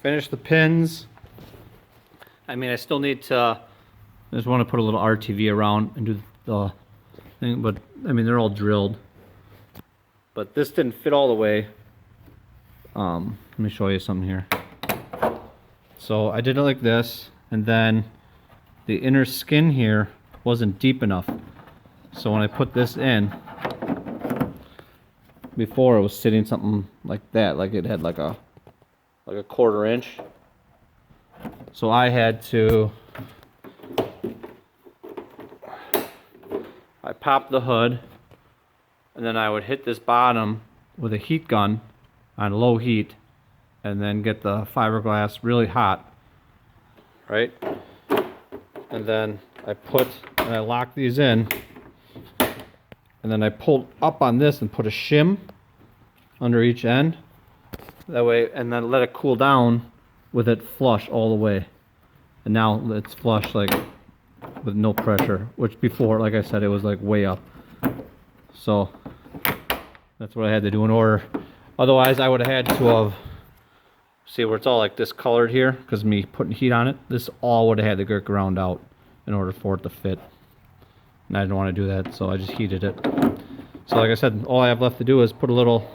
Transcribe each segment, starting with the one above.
Finish the pins. I mean, I still need to, I just want to put a little RTV around and do the thing, but I mean, they're all drilled. But this didn't fit all the way. Let me show you something here. So I did it like this, and then the inner skin here wasn't deep enough. So when I put this in, before it was sitting something like that, like it had like a 1/4 inch. So I had to, I popped the hood, and then I would hit this bottom with a heat gun on low heat, and then get the fiberglass really hot, right? And then I locked these in, and then I pulled up on this and put a shim under each end. That way, and then let it cool down with it flush all the way. And now it's flush, like with no pressure, which before, like I said, it was like way up. So that's what I had to do in order. Otherwise, I would have had to have, see where it's all like discolored here, because me putting heat on it, this all would have had to get ground out in order for it to fit. And I didn't want to do that, so I just heated it. So like I said, all I have left to do is put a little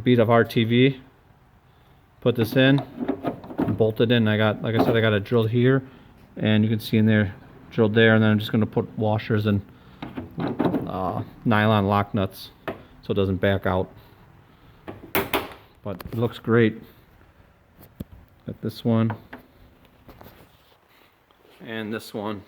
bead of RTV, put this in, and bolt it in. I got, like I said, I got it drilled here, and you can see in there, drilled there, and then I'm just going to put washers and nylon lock nuts so it doesn't back out. But it looks great. Got this one and this one.